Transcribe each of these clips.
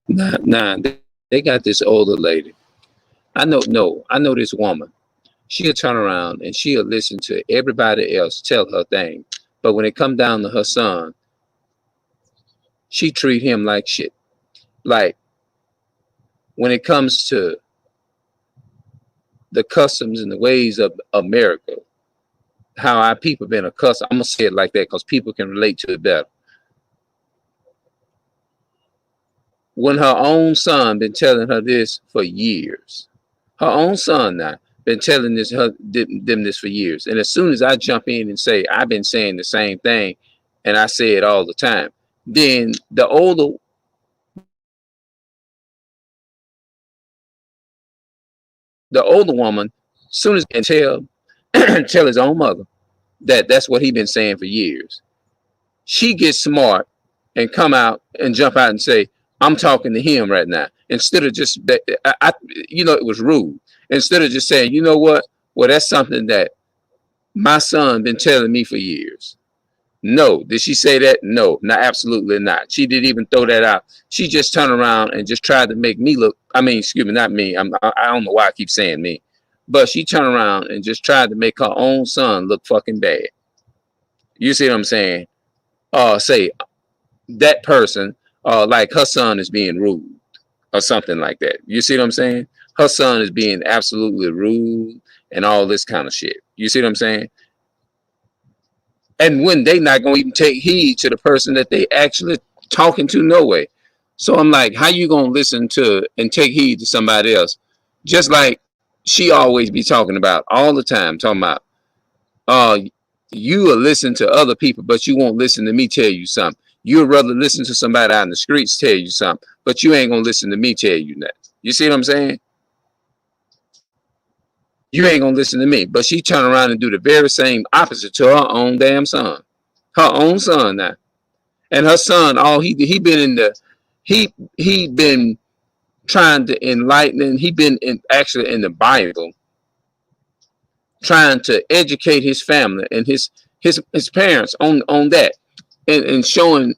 Nah, they got this older lady. I know, no, I know this woman. She'll turn around and she'll listen to everybody else tell her thing. But when it come down to her son, she treat him like shit. Like when it comes to the customs and the ways of America, how our people been accustomed. I'm gonna say it like that because people can relate to it better. When her own son been telling her this for years, her own son now been telling them this for years. And as soon as I jump in and say I've been saying the same thing, and I say it all the time, then the older woman, as soon as can tell tell his own mother that that's what he been saying for years, she gets smart and come out and jump out and say, I'm talking to him right now. Instead of just, it was rude. Instead of just saying, you know what? Well, that's something that my son been telling me for years. No. Did she say that? No, not absolutely not. She didn't even throw that out. She just turned around and just tried to make me look, I mean, excuse me, not me. I don't know why I keep saying me. But she turned around and just tried to make her own son look fucking bad. You see what I'm saying? Say that person, like her son is being rude or something like that. You see what I'm saying? Her son is being absolutely rude and all this kind of shit. You see what I'm saying? And when they not gonna even take heed to the person that they actually talking to, no way. So I'm like, how you gonna listen to and take heed to somebody else? Just like she always be talking about all the time, talking about, uh, you will listen to other people, but you won't listen to me tell you something. You'd rather listen to somebody out in the streets tell you something, but you ain't gonna listen to me tell you that. You see what I'm saying? You ain't gonna listen to me. But she turn around and do the very same opposite to her own damn son. Her own son now. And her son, all he been in the he been trying to enlighten, and he been in actually in the Bible trying to educate his family and his parents on that, and showing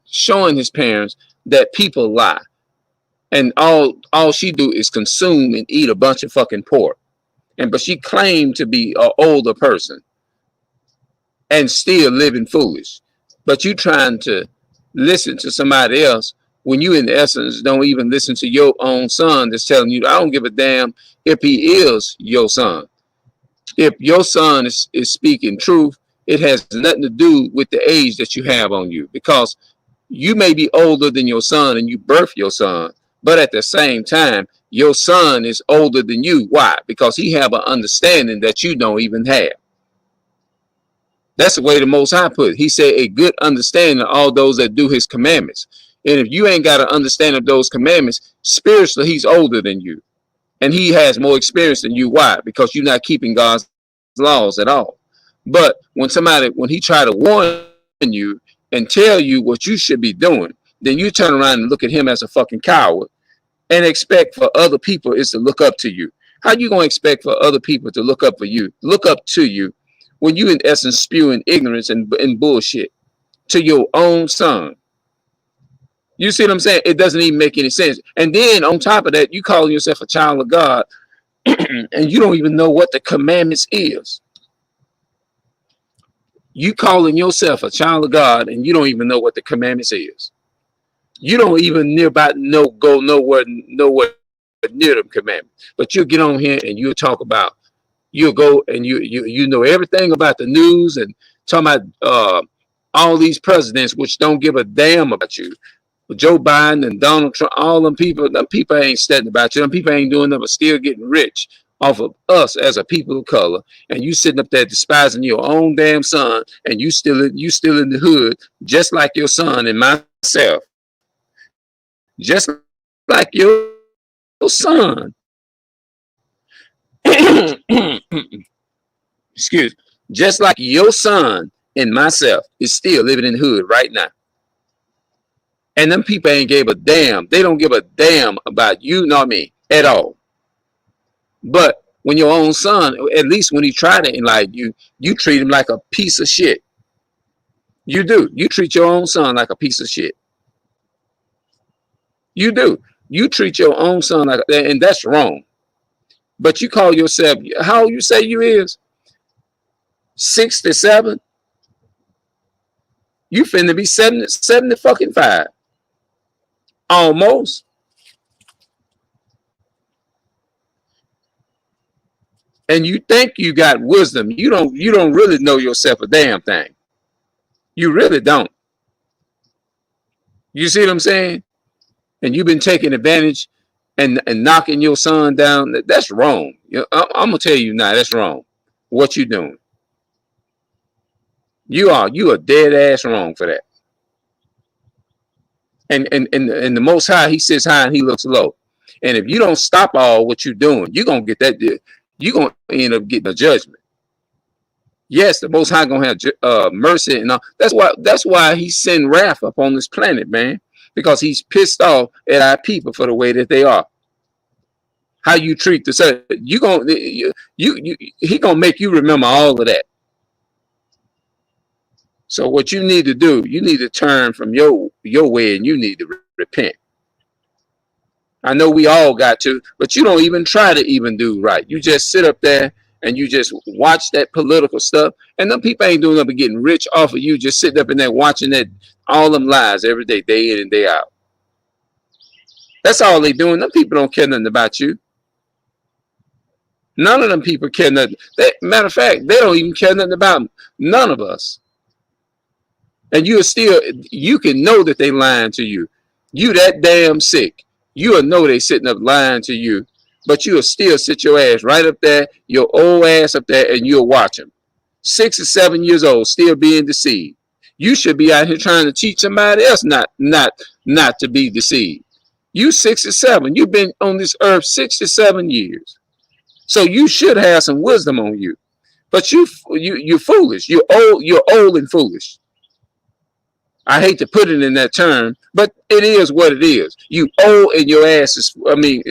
his parents that people lie, and all she do is consume and eat a bunch of fucking pork, and but she claimed to be an older person and still living foolish. But you trying to listen to somebody else when you in essence don't even listen to your own son that's telling you, I don't give a damn if he is your son. If your son is speaking truth, it has nothing to do with the age that you have on you, because you may be older than your son and you birth your son, but at the same time, your son is older than you. Why? Because he have an understanding that you don't even have. That's the way the Most High put it. He said a good understanding of all those that do his commandments. And if you ain't got an understanding of those commandments, spiritually, he's older than you. And he has more experience than you. Why? Because you're not keeping God's laws at all. But when he try to warn you and tell you what you should be doing, then you turn around and look at him as a fucking coward and expect for other people is to look up to you. How you gonna expect for other people to look up to you, when you in essence spewing ignorance and bullshit to your own son? You see what I'm saying? It doesn't even make any sense. And then on top of that, you calling yourself a child of God, and you don't even know what the commandments is. You calling yourself a child of God and you don't even know what the commandments is. You don't even nearby go nowhere near them commandments. But you'll get on here and you'll talk about, you'll go and you know everything about the news and talking about all these presidents which don't give a damn about you. Joe Biden and Donald Trump, all them people ain't studying about you. Them people ain't doing nothing but still getting rich off of us as a people of color. And you sitting up there despising your own damn son, and you still in the hood, just like your son and myself, just like your son. Excuse, just like your son and myself is still living in the hood right now. And them people ain't gave a damn. They don't give a damn about you nor me at all. But When your own son, at least when he tried it in life, you treat him like a piece of shit. You do. You treat your own son like a piece of shit. You do. You treat your own son like, and that's wrong. But you call yourself, how old you say you is? 67? You finna be 70 fucking 5. Almost. And you think you got wisdom. You don't really know yourself a damn thing. You really don't. You see what I'm saying? And you've been taking advantage and knocking your son down. That's wrong. I'm gonna tell you now, that's wrong. What you doing? You are dead ass wrong for that. And the Most High, he sits high and he looks low. And if you don't stop all what you're doing, you're gonna get that. You're gonna end up getting a judgment. Yes, the Most High gonna have mercy and all. That's why he send wrath upon this planet, man. Because he's pissed off at our people for the way that they are. How you treat the he gonna make you remember all of that. So what you need to do, you need to turn from your way and you need to repent. I know we all got to, but you don't even try to even do right. You just sit up there and you just watch that political stuff, and them people ain't doing nothing but getting rich off of you just sitting up in there watching that all them lies every day, day in and day out. That's all they doing. Them people don't care nothing about you. None of them people care nothing. Matter of fact, they don't even care nothing about none of us. And you can know that they lying to you. You that damn sick. You'll know they sitting up lying to you, but you'll still sit your ass right up there, your old ass up there, and you'll watch them. 6 or 7 years old, still being deceived. You should be out here trying to teach somebody else not to be deceived. You 6 or 7. You've been on this earth 6 or 7 years. So you should have some wisdom on you. But you're foolish. You're old and foolish. I hate to put it in that term, but it is what it is. You old and your ass is, I mean,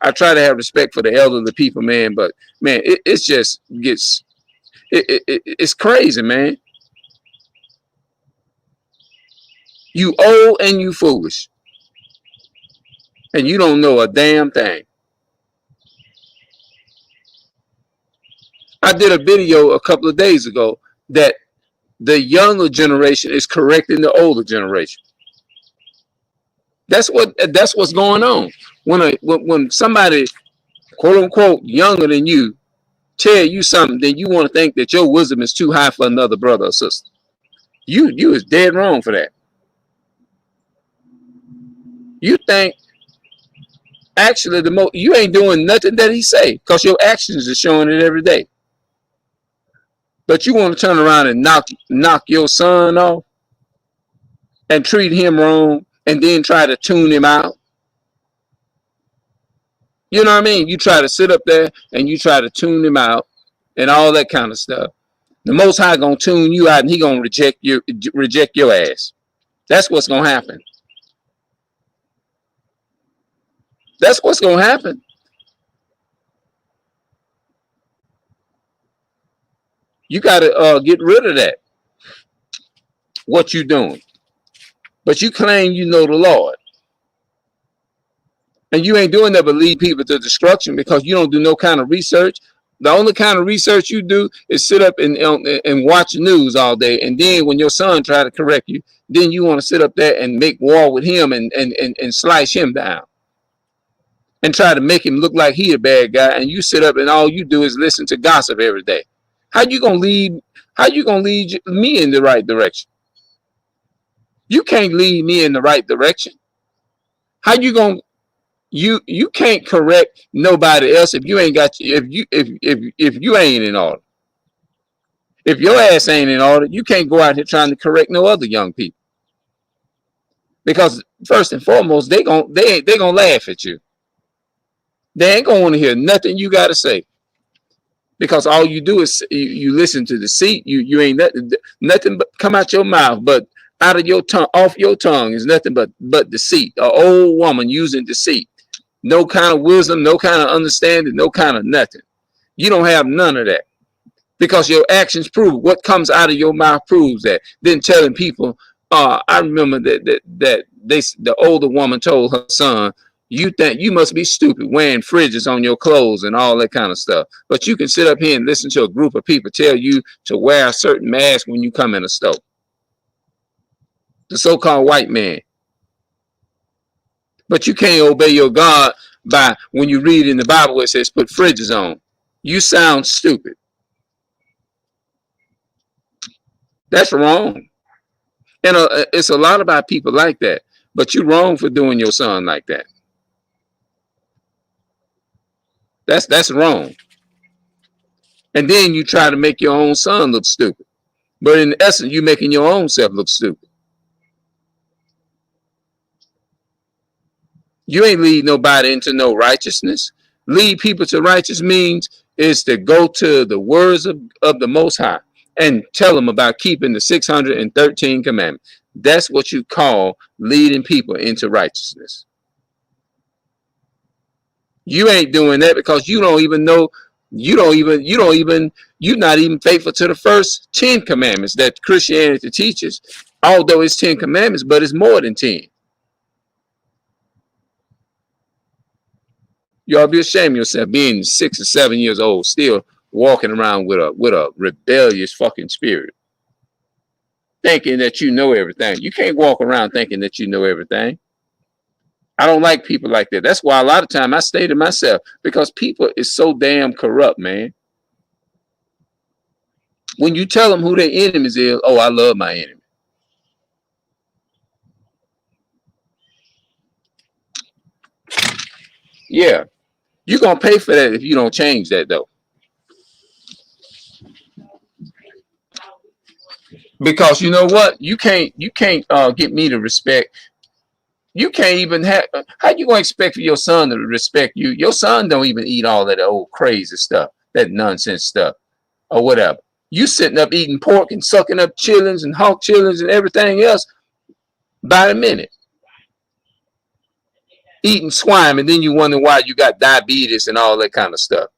I try to have respect for the elderly people, man, but man, it's just gets, it's crazy, man. You old and you foolish. And you don't know a damn thing. I did a video a couple of days ago that the younger generation is correcting the older generation. That's what's going on. When somebody, quote unquote, younger than you tell you something, then you want to think that your wisdom is too high for another brother or sister. You is dead wrong for that. You think actually you ain't doing nothing that he say, because your actions are showing it every day. But you want to turn around and knock your son off and treat him wrong and then try to tune him out. You know what I mean? You try to sit up there and you try to tune him out and all that kind of stuff. The Most High gonna tune you out and he gonna reject your ass. That's what's gonna happen. That's what's gonna happen. You got to get rid of that. What you doing? But you claim you know the Lord. And you ain't doing that but lead people to destruction because you don't do no kind of research. The only kind of research you do is sit up and watch the news all day. And then when your son try to correct you, then you want to sit up there and make war with him and slice him down. And try to make him look like he a bad guy. And you sit up and all you do is listen to gossip every day. How you gonna lead me in the right direction? You can't lead me in the right direction. How you gonna you can't correct nobody else if you ain't got if you ain't in order. If your ass ain't in order, you can't go out here trying to correct no other young people. Because first and foremost, they gonna laugh at you. They ain't gonna want to hear nothing you gotta say. Because all you do is you listen to deceit. You ain't nothing but come out your mouth, but out of your tongue, off your tongue is nothing but deceit. An old woman using deceit. no kind of wisdom, no kind of understanding, no kind of nothing. You don't have none of that because your actions prove what comes out of your mouth proves that. Then telling people, I remember the older woman told her son, you think you must be stupid wearing fridges on your clothes and all that kind of stuff. But you can sit up here and listen to a group of people tell you to wear a certain mask when you come in a store. The so-called white man. But you can't obey your God by when you read in the Bible where it says put fridges on. You sound stupid. That's wrong. And it's a lot about people like that. But you're wrong for doing your son like that. That's wrong. And then you try to make your own son look stupid. But in essence, you're making your own self look stupid. You ain't lead nobody into no righteousness. Lead people to righteous means is to go to the words of the Most High and tell them about keeping the 613 commandments. That's what you call leading people into righteousness. You ain't doing that because you don't even know, you're not even faithful to the first 10 commandments that Christianity teaches. Although it's 10 commandments, but it's more than 10. You ought to be ashamed of yourself being 6 or 7 years old, still walking around with a rebellious fucking spirit, thinking that you know everything. You can't walk around thinking that you know everything. I don't like people like that. That's why a lot of time I stay to myself, because people is so damn corrupt, man. When you tell them who their enemies is, oh, I love my enemy. Yeah, you're gonna pay for that if you don't change that though. Because you know what? You can't get me to respect. You can't even have. How you gonna expect for your son to respect you? Your son don't even eat all that old crazy stuff, that nonsense stuff, or whatever. You sitting up eating pork and sucking up chillings and hog chillings and everything else by the minute. Eating swine, and then you wonder why you got diabetes and all that kind of stuff.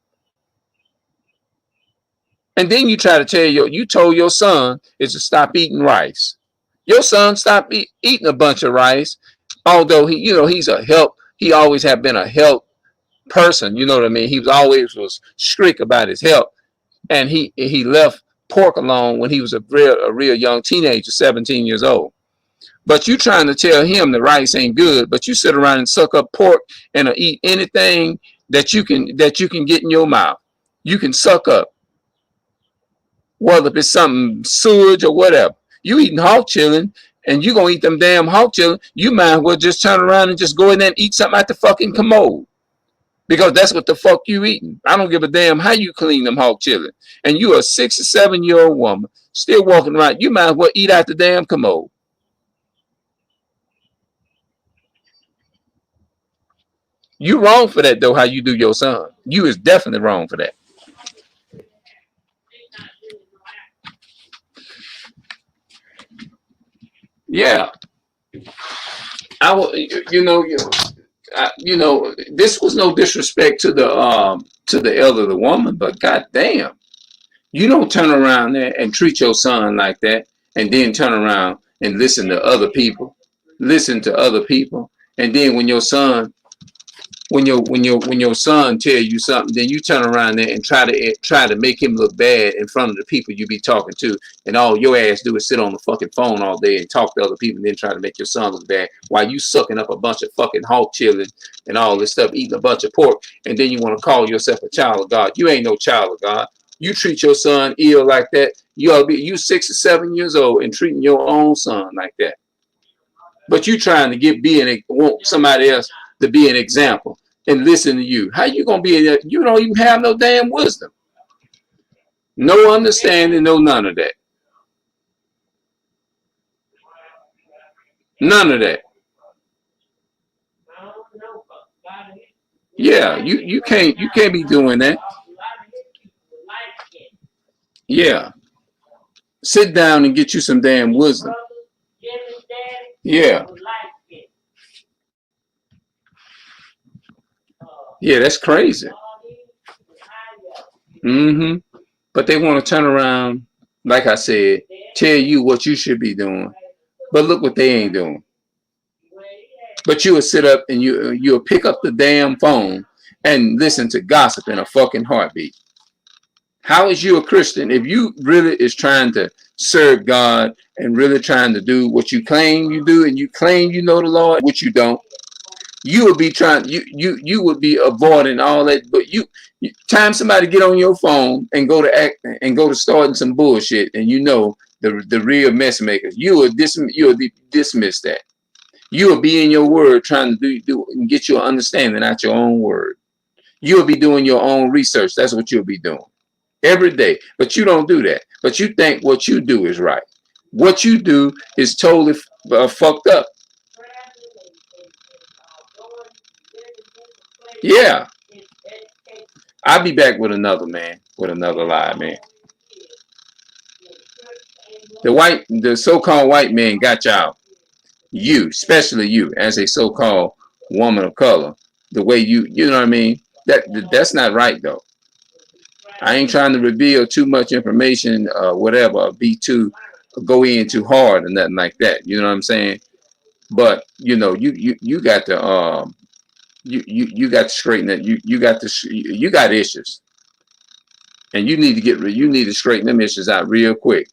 And then you try to tell you told your son is to stop eating rice. Your son stopped eating a bunch of rice, although he's a health. He always have been a health person. You know what I mean? He was strict about his health, and he left pork alone when he was a real young teenager, 17 years old. But you trying to tell him the rice ain't good, but you sit around and suck up pork and eat anything that you can get in your mouth. You can suck up, whether it's something sewage or whatever. You eating hog chilling and you gonna eat them damn hog chilling, you might as well just turn around and just go in there and eat something out the fucking commode. Because that's what the fuck you eating. I don't give a damn how you clean them hog chilling. And you a 6 or 7 year old woman still walking around, you might as well eat out the damn commode. You wrong for that though, how you do your son. You is definitely wrong for that. Yeah. I will, this was no disrespect to the elder of the woman, but goddamn, you don't turn around there and treat your son like that, and then turn around and listen to other people, and then when your son tell you something, then you turn around there and try to make him look bad in front of the people you be talking to, and all your ass do is sit on the fucking phone all day and talk to other people, and then try to make your son look bad while you sucking up a bunch of fucking hog chilling and all this stuff, eating a bunch of pork, and then you want to call yourself a child of God. You ain't no child of God. You treat your son ill like that. You 6 or 7 years old and treating your own son like that. But you trying to want somebody else to be an example and listen to you. How you gonna be? You don't even have no damn wisdom, no understanding, no none of that, none of that. Yeah, you can't be doing that. Yeah, sit down and get you some damn wisdom. Yeah. Yeah, that's crazy. Mm-hmm. But they want to turn around, like I said, tell you what you should be doing. But look what they ain't doing. But you will sit up and you'll pick up the damn phone and listen to gossip in a fucking heartbeat. How is you a Christian if you really is trying to serve God and really trying to do what you claim you do and you claim you know the Lord, which you don't? You would be trying you would be avoiding all that, but time somebody get on your phone and go to act and go to starting some bullshit, and you know the real mess makers, you will dismiss that. You will be in your word trying to do and get your understanding out your own word. You'll be doing your own research. That's what you'll be doing every day. But you don't do that. But you think what you do is right. What you do is totally fucked up. Yeah. I'll be back with another man, with another lie, man. The so-called white man got y'all. You, especially you, as a so-called woman of color, the way you know what I mean. That's not right though. I ain't trying to reveal too much information, whatever, or be too go in too hard and nothing like that. You know what I'm saying? But you know, you got to you got to straighten that. You got issues, and you need to straighten them issues out real quick.